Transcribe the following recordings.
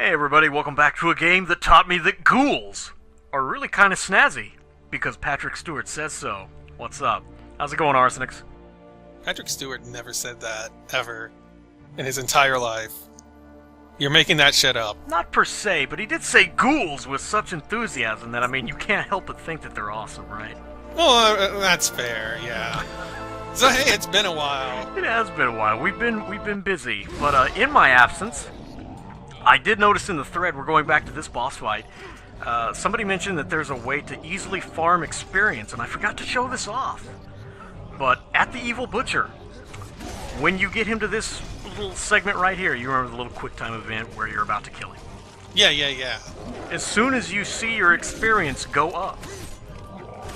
Hey everybody, welcome back to a game that taught me that ghouls are really kind of snazzy, because Patrick Stewart says so. What's up? How's it going, Arsenics? Patrick Stewart never said that, ever, in his entire life. You're making that shit up. Not per se, but he did say ghouls with such enthusiasm that, you can't help but think that they're awesome, right? Well, that's fair, yeah. So hey, it's been a while. It has been a while. We've been busy, but in my absence, I did notice in the thread, we're going back to this boss fight, somebody mentioned that there's a way to easily farm experience, and I forgot to show this off. But at the Evil Butcher, when you get him to this little segment right here, you remember the little quick time event where you're about to kill him. Yeah. As soon as you see your experience go up,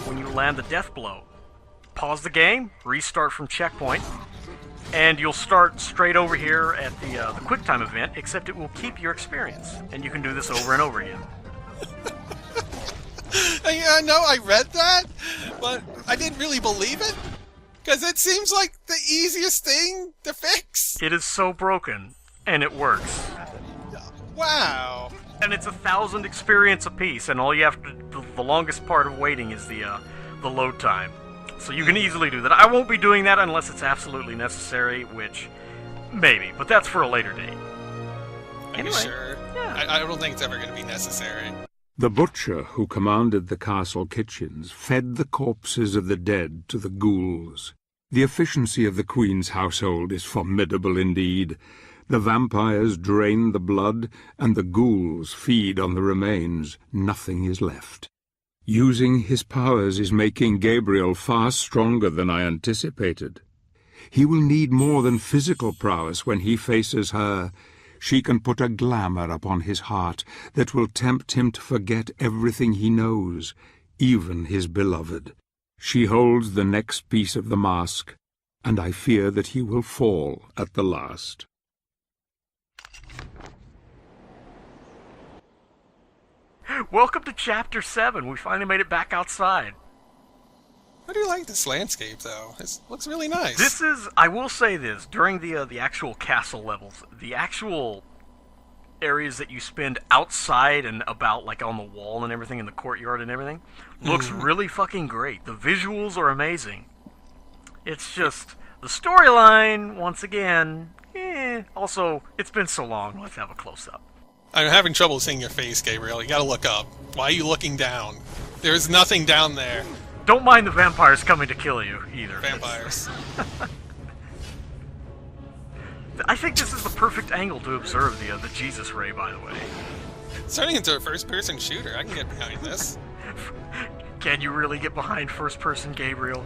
when you land the death blow, pause the game, restart from checkpoint, and you'll start straight over here at the quick time event, except it will keep your experience, and you can do this over and over again. Yeah, no, I read that, but I didn't really believe it, because it seems like the easiest thing to fix. It is so broken, and it works. Wow. And it's 1,000 experience apiece, and all you have to, the longest part of waiting is the load time. So you can easily do that. I won't be doing that unless it's absolutely necessary, which, maybe, but that's for a later date. Are you sure? Yeah. I don't think it's ever going to be necessary. The butcher who commanded the castle kitchens fed the corpses of the dead to the ghouls. The efficiency of the queen's household is formidable indeed. The vampires drain the blood, and the ghouls feed on the remains. Nothing is left. Using his powers is making Gabriel far stronger than I anticipated. He will need more than physical prowess when he faces her. She can put a glamour upon his heart that will tempt him to forget everything he knows, even his beloved. She holds the next piece of the mask, and I fear that he will fall at the last. Welcome to Chapter 7. We finally made it back outside. How do you like this landscape, though? It looks really nice. This is, I will say this, during the actual castle levels, the actual areas that you spend outside and about, like on the wall and everything, in the courtyard and everything, looks really fucking great. The visuals are amazing. It's just, the storyline, once again, Also, it's been so long, let's have a close-up. I'm having trouble seeing your face, Gabriel. You gotta look up. Why are you looking down? There's nothing down there. Don't mind the vampires coming to kill you, either. Vampires. I think this is the perfect angle to observe the Jesus ray, by the way. It's turning into a first-person shooter. I can get behind this. Can you really get behind first-person, Gabriel?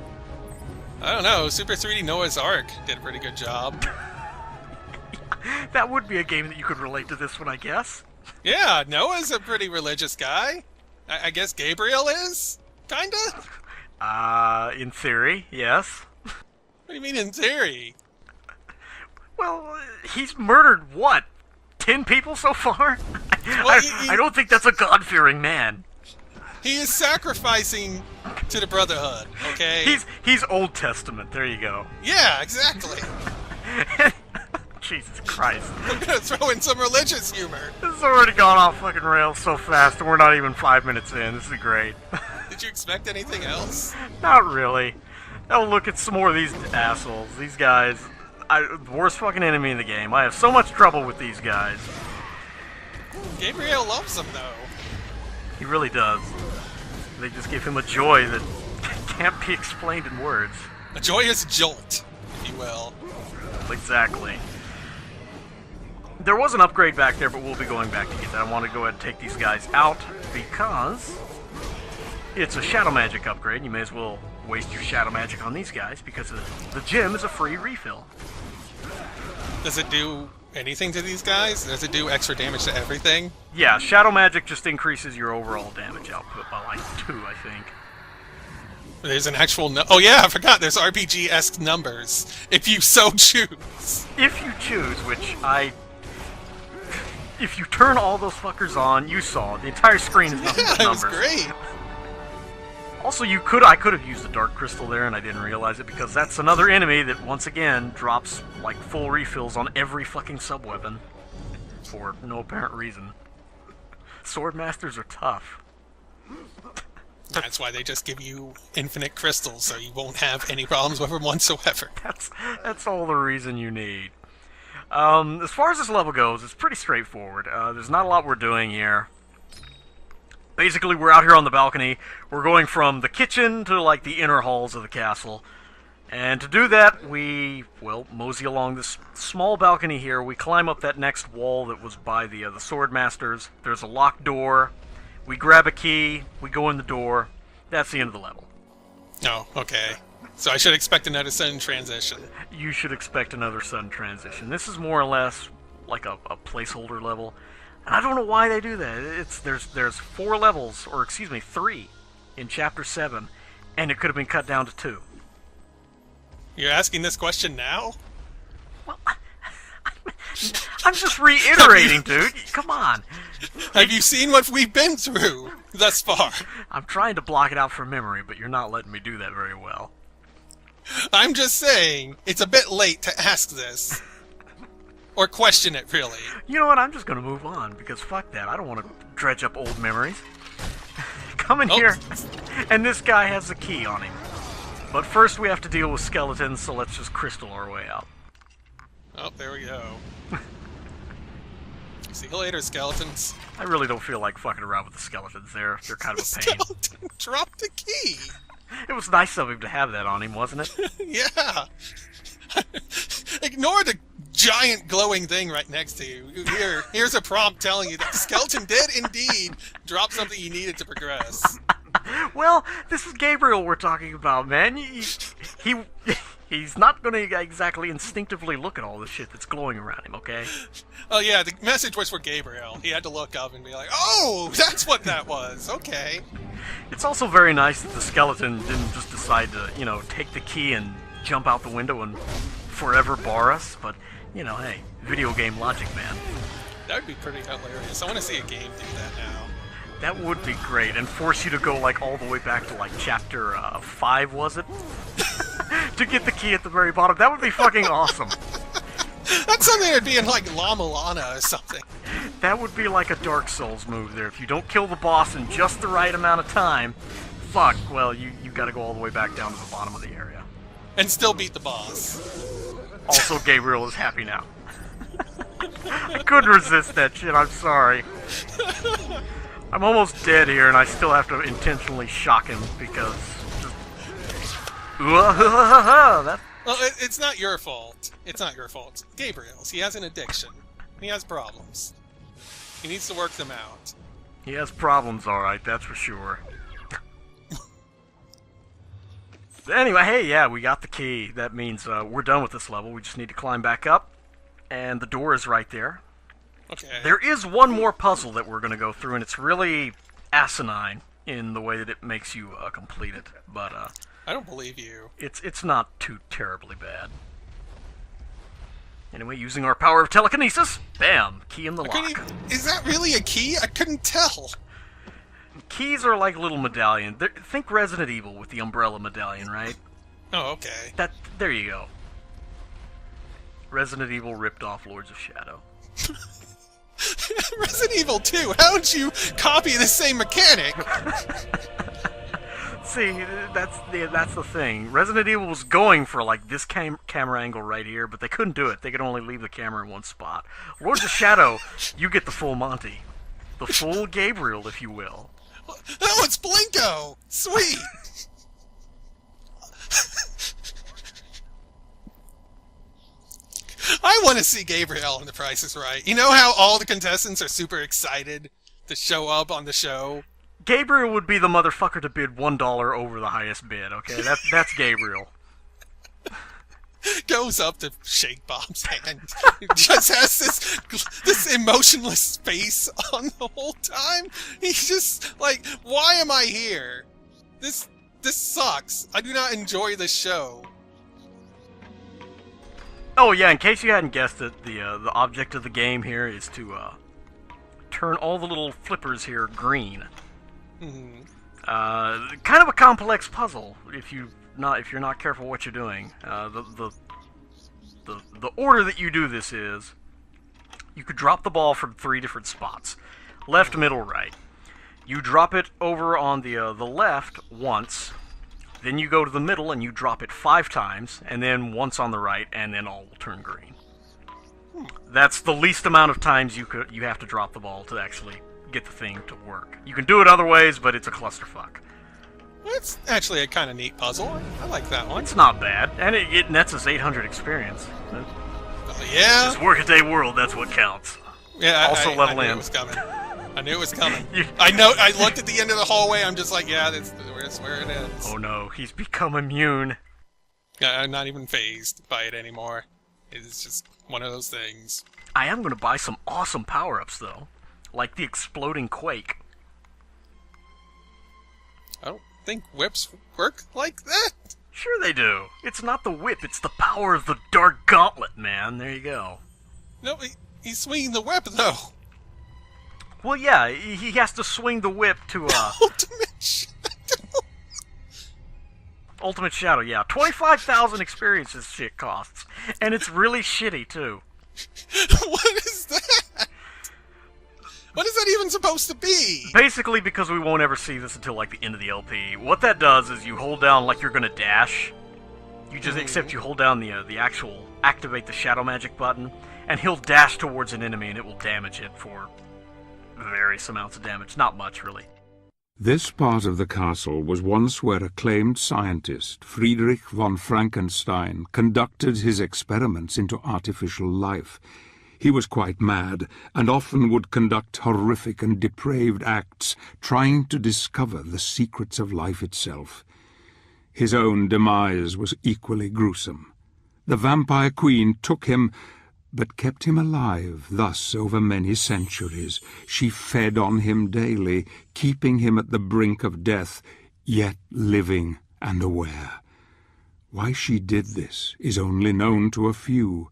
I don't know. Super 3D Noah's Ark did a pretty good job. That would be a game that you could relate to this one, I guess. Yeah, Noah's a pretty religious guy. I guess Gabriel is? Kinda? In theory, yes. What do you mean in theory? Well, he's murdered, what, 10 people so far? Well, I don't think that's a God-fearing man. He is sacrificing to the Brotherhood, okay? He's Old Testament, there you go. Yeah, exactly. Jesus Christ. We're gonna throw in some religious humor. This has already gone off fucking rails so fast, and we're not even 5 minutes in. This is great. Did you expect anything else? Not really. Oh, look at some more of these assholes. These guys. The worst fucking enemy in the game. I have so much trouble with these guys. Gabriel loves them, though. He really does. They just give him a joy that can't be explained in words. A joyous jolt, if you will. Exactly. There was an upgrade back there, but we'll be going back to get that. I want to go ahead and take these guys out because it's a shadow magic upgrade. You may as well waste your shadow magic on these guys because the gym is a free refill. Does it do anything to these guys? Does it do extra damage to everything? Yeah, shadow magic just increases your overall damage output by like 2, I think. There's an actual oh yeah, I forgot, there's RPG-esque numbers, if you so choose. If you choose, which if you turn all those fuckers on, you saw, the entire screen is nothing but numbers. Yeah, it was great. Also, I could have used the Dark Crystal there and I didn't realize it because that's another enemy that, once again, drops like full refills on every fucking sub-weapon. for no apparent reason. Swordmasters are tough. That's why they just give you infinite crystals, so you won't have any problems with them whatsoever. That's all the reason you need. As far as this level goes, it's pretty straightforward. There's not a lot we're doing here. Basically, we're out here on the balcony. We're going from the kitchen to, like, the inner halls of the castle. And to do that, we, well, mosey along this small balcony here. We climb up that next wall that was by the Swordmasters. There's a locked door. We grab a key. We go in the door. That's the end of the level. Oh, okay. So I should expect another sudden transition. You should expect another sudden transition. This is more or less like a placeholder level. And I don't know why they do that. There's 4 levels, or excuse me, 3 in Chapter 7, and it could have been cut down to 2. You're asking this question now? Well, I'm just reiterating, dude. Come on. Have you seen what we've been through thus far? I'm trying to block it out from memory, but you're not letting me do that very well. I'm just saying, it's a bit late to ask this. Or question it, really. You know what? I'm just going to move on, because fuck that. I don't want to dredge up old memories. Come in here, and this guy has a key on him. But first we have to deal with skeletons, so let's just crystal our way out. Oh, there we go. See you later, skeletons. I really don't feel like fucking around with the skeletons there. They're kind of a pain. Skeleton dropped the key! It was nice of him to have that on him, wasn't it? Yeah! Ignore the giant glowing thing right next to you. Here's a prompt telling you that the skeleton did indeed drop something you needed to progress. Well, this is Gabriel we're talking about, man. He's not going to exactly instinctively look at all the shit that's glowing around him, okay? Oh yeah, the message was for Gabriel. He had to look up and be like, oh, that's what that was. Okay. It's also very nice that the skeleton didn't just decide to, you know, take the key and jump out the window and forever bar us. But, you know, hey, video game logic, man. That would be pretty hilarious. I want to see a game do that now. That would be great, and force you to go, like, all the way back to, like, chapter 5, was it? To get the key at the very bottom. That would be fucking awesome. That's something that'd be in, like, La Mulana or something. That would be like a Dark Souls move there. If you don't kill the boss in just the right amount of time, fuck, well, you gotta go all the way back down to the bottom of the area. And still beat the boss. Also, Gabriel is happy now. I couldn't resist that shit, I'm sorry. I'm almost dead here, and I still have to intentionally shock him, because... That... Well, it's not your fault. It's not your fault. It's Gabriel's. He has an addiction. He has problems. He needs to work them out. He has problems, alright, that's for sure. Anyway, hey, yeah, we got the key. That means we're done with this level. We just need to climb back up, and the door is right there. Okay. There is one more puzzle that we're going to go through, and it's really asinine in the way that it makes you complete it. But I don't believe you. It's not too terribly bad. Anyway, using our power of telekinesis, bam, key in the lock. Is that really a key? I couldn't tell. Keys are like little medallions. Think Resident Evil with the umbrella medallion, right? Oh, okay. There you go. Resident Evil ripped off Lords of Shadow. Resident Evil 2, how did you copy the same mechanic? See, that's the thing. Resident Evil was going for like this camera angle right here, but they couldn't do it. They could only leave the camera in one spot. Lords of Shadow, you get the full Monty. The full Gabriel, if you will. Oh, it's Blinko! Sweet! I want to see Gabriel in The Price is Right. You know how all the contestants are super excited to show up on the show? Gabriel would be the motherfucker to bid $1 over the highest bid, okay? That's Gabriel. Goes up to shake Bob's hand. Just has this emotionless face on the whole time. He's just like, why am I here? This sucks. I do not enjoy this show. Oh yeah, in case you hadn't guessed it, the object of the game here is to turn all the little flippers here green. Mm-hmm. Kind of a complex puzzle if you're not careful what you're doing. The order that you do this is You could drop the ball from 3 different spots. Left, middle, right. You drop it over on the left once, then you go to the middle and you drop it 5 times, and then once on the right, and then all will turn green. That's the least amount of times you have to drop the ball to actually get the thing to work. You can do it other ways, but it's a clusterfuck. It's actually a kind of neat puzzle. I like that one. It's not bad, and it nets us 800 experience. Yeah. This workaday world, that's what counts. Yeah. Also level I knew in. it was coming. I knew it was coming. I looked at the end of the hallway. I'm just like, yeah, that's where it is. Oh no, he's become immune. Yeah, I'm not even phased by it anymore. It's just one of those things. I am going to buy some awesome power-ups, though. Like the exploding quake. I don't think whips work like that. Sure they do. It's not the whip, it's the power of the Dark Gauntlet, man. There you go. No, he's swinging the whip, though. Well, yeah, he has to swing the whip to, Ultimate Shadow. Ultimate Shadow, yeah. 25,000 experience this shit costs. And it's really shitty, too. What is that? What is that even supposed to be? Basically, because we won't ever see this until, like, the end of the LP. What that does is you hold down like you're gonna dash. You just, except you hold down the actual activate the shadow magic button, and he'll dash towards an enemy and it will damage it for various amounts of damage. Not much, really. This part of the castle was once where acclaimed scientist Friedrich von Frankenstein conducted his experiments into artificial life. He was quite mad, and often would conduct horrific and depraved acts, trying to discover the secrets of life itself. His own demise was equally gruesome. The vampire queen took him, but kept him alive. Thus, over many centuries, she fed on him daily, keeping him at the brink of death, yet living and aware. Why she did this is only known to a few.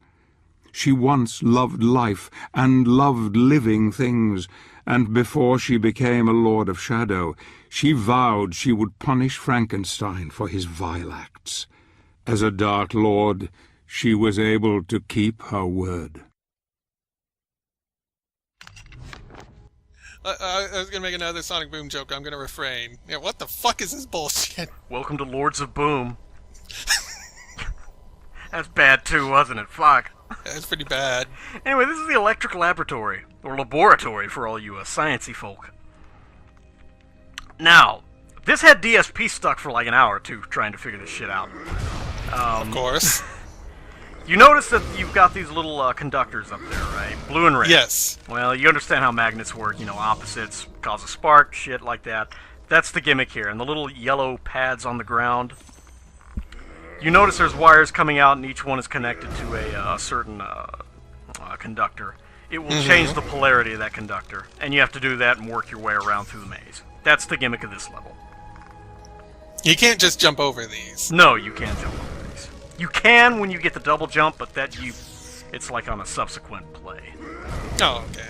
She once loved life and loved living things, and before she became a Lord of Shadow, she vowed she would punish Frankenstein for his vile acts. As a Dark Lord, she was able to keep her word. I was going to make another Sonic Boom joke. I'm going to refrain. Yeah, what the fuck is this bullshit? Welcome to Lords of Boom. That's bad too, wasn't it? Fuck. That's pretty bad. Anyway, this is the Electric Laboratory, or Laboratory for all you sciencey folk. Now, this had DSP stuck for like an hour or two trying to figure this shit out. Of course. You notice that you've got these little conductors up there, right? Blue and red. Yes. Well, you understand how magnets work, you know, opposites cause a spark, shit like that. That's the gimmick here. And the little yellow pads on the ground, you notice there's wires coming out and each one is connected to a certain conductor. It will change the polarity of that conductor, and you have to do that and work your way around through the maze. That's the gimmick of this level. You can't just jump over these. No, you can't jump over these. You can when you get the double jump, but it's like on a subsequent play. Oh, okay.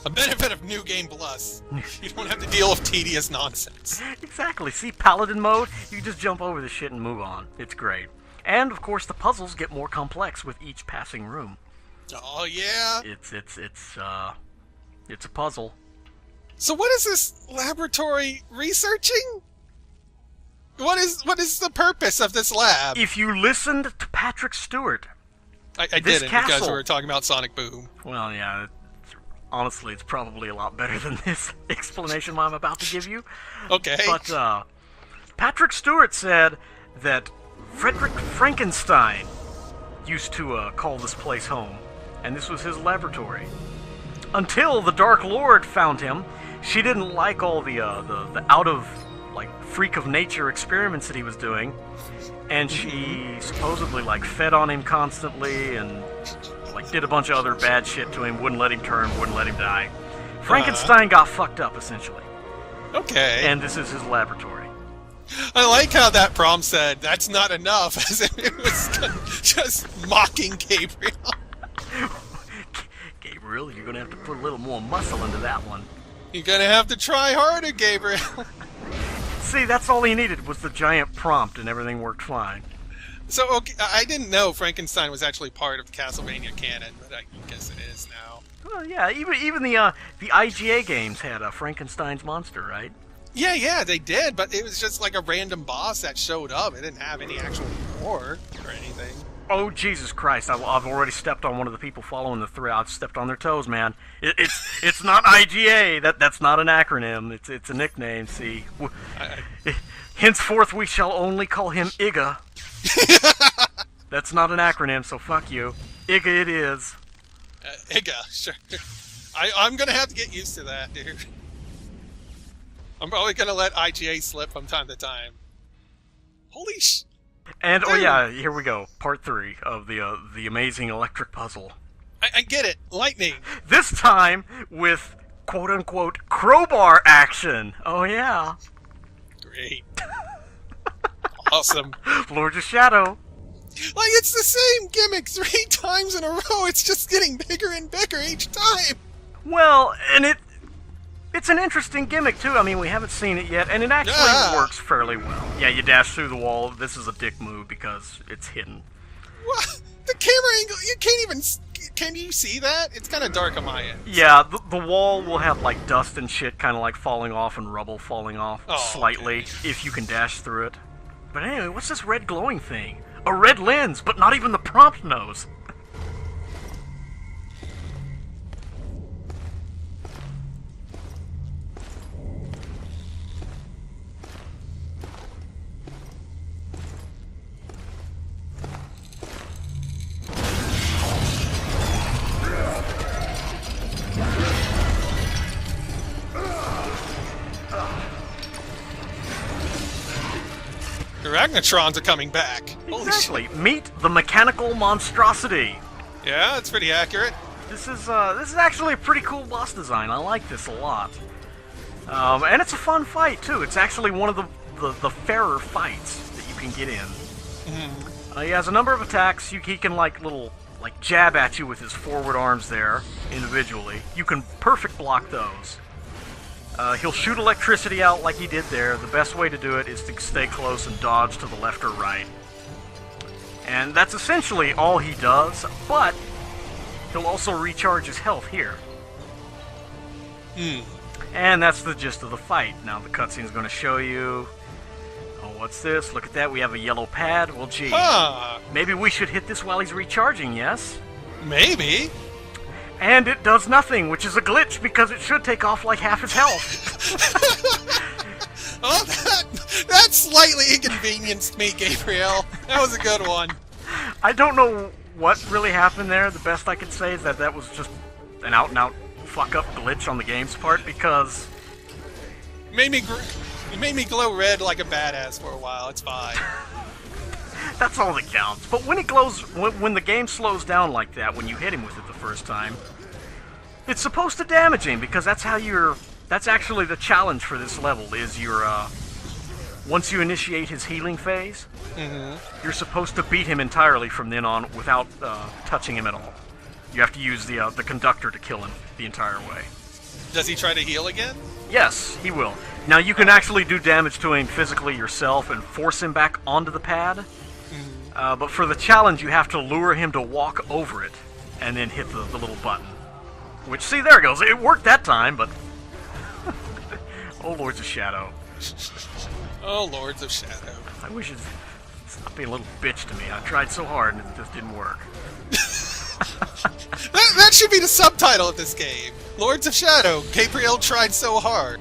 A benefit of New Game Plus. You don't have to deal with tedious nonsense. Exactly. See, Paladin mode, you just jump over the shit and move on. It's great. And, of course, the puzzles get more complex with each passing room. Oh, yeah? It's a puzzle. So what is this laboratory researching? What is the purpose of this lab? If you listened to Patrick Stewart... I didn't, because we were talking about Sonic Boom. Well, yeah, honestly, it's probably a lot better than this explanation I'm about to give you. Okay. But, Patrick Stewart said that Frederick Frankenstein used to call this place home, and this was his laboratory. Until the Dark Lord found him, she didn't like all the out of, like, freak of nature experiments that he was doing, and she supposedly, like, fed on him constantly and, like, did a bunch of other bad shit to him, wouldn't let him turn, wouldn't let him die. Frankenstein got fucked up, essentially. Okay. And this is his laboratory. I like how that prompt said, that's not enough, as if it was just mocking Gabriel. Gabriel, you're gonna have to put a little more muscle into that one. You're gonna have to try harder, Gabriel. See, that's all he needed was the giant prompt and everything worked fine. So, okay, I didn't know Frankenstein was actually part of Castlevania canon, but I guess it is now. Well, yeah, even the IGA games had Frankenstein's monster, right? Yeah, they did, but it was just like a random boss that showed up. It didn't have any actual lore or anything. Oh, Jesus Christ, I've already stepped on one of the people following the thread. I've stepped on their toes, man. It's not IGA. That's not an acronym. It's a nickname, see. Henceforth, we shall only call him Iga. That's not an acronym, so fuck you. Iga it is. Iga, sure. I'm gonna have to get used to that, dude. I'm probably gonna let IGA slip from time to time. Holy sh... And, dude. oh yeah, here we go. Part 3 of the amazing electric puzzle. I get it. Lightning. This time with quote-unquote crowbar action. Oh yeah. Great. Awesome. Lords of Shadow. Like, it's the same gimmick 3 times in a row. It's just getting bigger and bigger each time. Well, and it's an interesting gimmick, too. I mean, we haven't seen it yet, and it actually works fairly well. Yeah, you dash through the wall. This is a dick move because it's hidden. What? The camera angle, you can't even... Can you see that? It's kind of dark on my end. Yeah, the wall will have, like, dust and shit kind of, like, falling off and rubble falling off slightly if you can dash through it. But anyway, what's this red glowing thing? A red lens, but not even the prompt knows. The Ragnatrons are coming back. Holy Exactly. shit. Meet the Mechanical Monstrosity. Yeah, that's pretty accurate. This is actually a pretty cool boss design. I like this a lot. And it's a fun fight too. It's actually one of the fairer fights that you can get in. Mm-hmm. He has a number of attacks. He can like jab at you with his forward arms there individually. You can perfect block those. He'll shoot electricity out like he did there. The best way to do it is to stay close and dodge to the left or right. And that's essentially all he does, but he'll also recharge his health here. And that's the gist of the fight. Now the cutscene's going to show you... Oh, what's this? Look at that, we have a yellow pad. Well, gee. Maybe we should hit this while he's recharging, yes? Maybe. And it does nothing, which is a glitch because it should take off like half his health. Oh, that slightly inconvenienced me, Gabriel. That was a good one. I don't know what really happened there. The best I could say is that was just an out-and-out fuck-up glitch on the game's part because... It made me glow red like a badass for a while. It's fine. That's all that counts. But when it glows, when the game slows down like that, when you hit him with it the first time, it's supposed to damage him because that's how that's actually the challenge for this level is once you initiate his healing phase, you're supposed to beat him entirely from then on without touching him at all. You have to use the conductor to kill him the entire way. Does he try to heal again? Yes, he will. Now you can actually do damage to him physically yourself and force him back onto the pad. But for the challenge, you have to lure him to walk over it and then hit the little button. Which, see, there it goes. It worked that time, but... Oh, Lords of Shadow. Oh, Lords of Shadow. I wish it'd stop being a little bitch to me. I tried so hard and it just didn't work. That should be the subtitle of this game. Lords of Shadow. Gabriel tried so hard.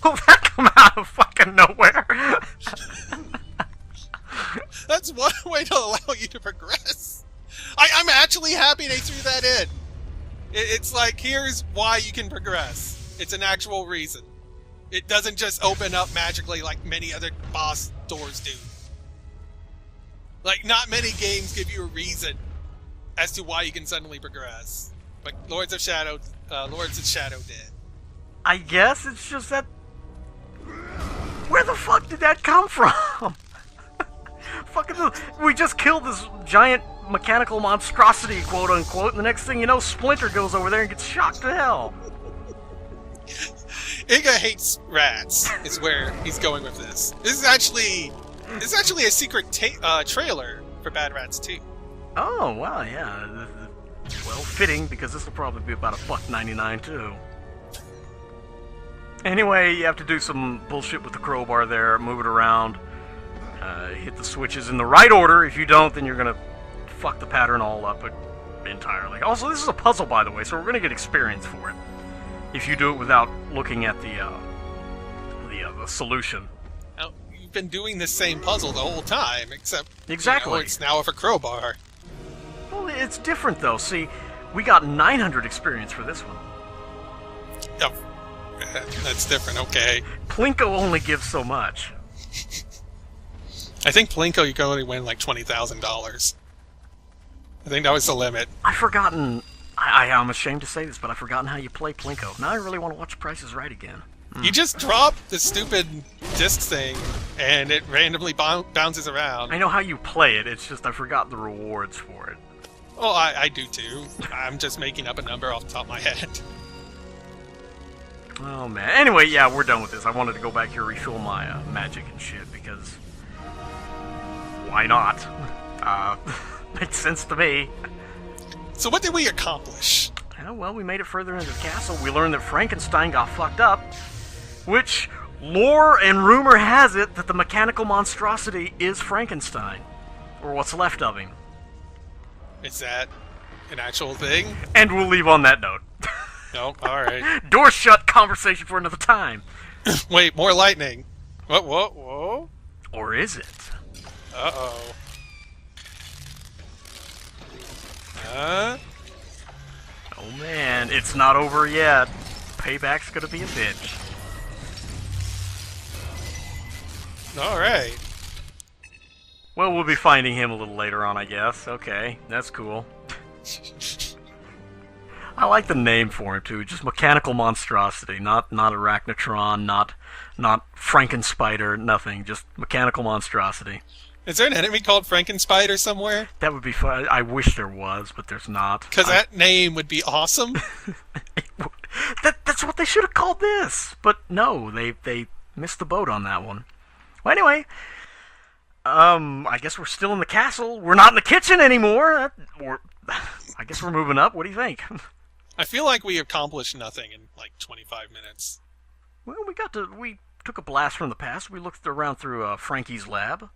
Oh, that come out of fucking nowhere! That's one way to allow you to progress. I'm actually happy they threw that in. It's like, here's why you can progress. It's an actual reason. It doesn't just open up magically like many other boss doors do. Like, not many games give you a reason as to why you can suddenly progress. But Lords of Shadow did. I guess it's just that... Where the fuck did that come from? We just killed this giant mechanical monstrosity, quote-unquote, and the next thing you know, Splinter goes over there and gets shocked to hell. Iga hates rats, is where he's going with this. This is actually a secret trailer for Bad Rats 2. Oh, wow, yeah. Well, fitting, because this will probably be about $1.99 too. Anyway, you have to do some bullshit with the crowbar there, move it around, hit the switches in the right order. If you don't, then you're gonna fuck the pattern all up entirely. Also, this is a puzzle, by the way, so we're gonna get experience for it. If you do it without looking at the solution. Now, you've been doing this same puzzle the whole time, except exactly. It's now with a crowbar. Well, it's different though. See, we got 900 experience for this one. Oh, that's different. Okay. Plinko only gives so much. I think Plinko you can only win like $20,000. I think that was the limit. I've forgotten. I'm ashamed to say this, but I've forgotten how you play Plinko. Now I really want to watch Price is Right again. You just drop the stupid disc thing, and it randomly bounces around. I know how you play it, it's just I've forgotten the rewards for it. Well, I do too. I'm just making up a number off the top of my head. Oh man. Anyway, yeah, we're done with this. I wanted to go back here, refill my magic and shit, because... why not? Makes sense to me. So what did we accomplish? Well, we made it further into the castle. We learned that Frankenstein got fucked up, which lore and rumor has it that the mechanical monstrosity is Frankenstein, or what's left of him. Is that an actual thing? And we'll leave on that note. No, alright. Door shut, conversation for another time. Wait, more lightning. Whoa. Or is it? Uh-oh. Oh man, it's not over yet. Payback's gonna be a bitch. Alright. Well, we'll be finding him a little later on, I guess. Okay, that's cool. I like the name for him, too. Just Mechanical Monstrosity. Not Arachnotron, not Frankenspider, nothing. Just Mechanical Monstrosity. Is there an enemy called Frankenspider somewhere? That would be fun. I wish there was, but there's not. Because that name would be awesome. That's what they should have called this. But no, they missed the boat on that one. Well, anyway, I guess we're still in the castle. We're not in the kitchen anymore. I guess we're moving up. What do you think? I feel like we accomplished nothing in like 25 minutes. Well, we took a blast from the past. We looked around through Frankie's lab.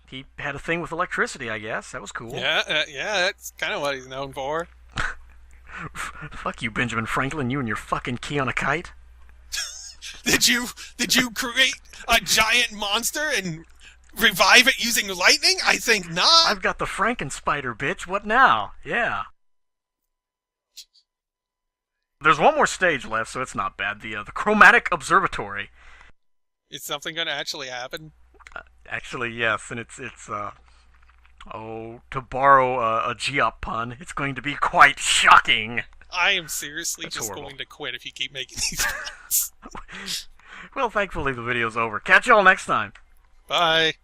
He had a thing with electricity, I guess. That was cool. Yeah, that's kind of what he's known for. Fuck you, Benjamin Franklin, you and your fucking key on a kite. Did you create a giant monster and revive it using lightning? I think not. I've got the Frankenspider, bitch. What now? Yeah. There's one more stage left, so it's not bad. The Chromatic Observatory. Is something going to actually happen? Actually, yes, and it's to borrow a Geop pun, it's going to be quite shocking. I am seriously That's just horrible. going to quit if you keep making these puns. Well, thankfully the video's over. Catch y'all next time. Bye.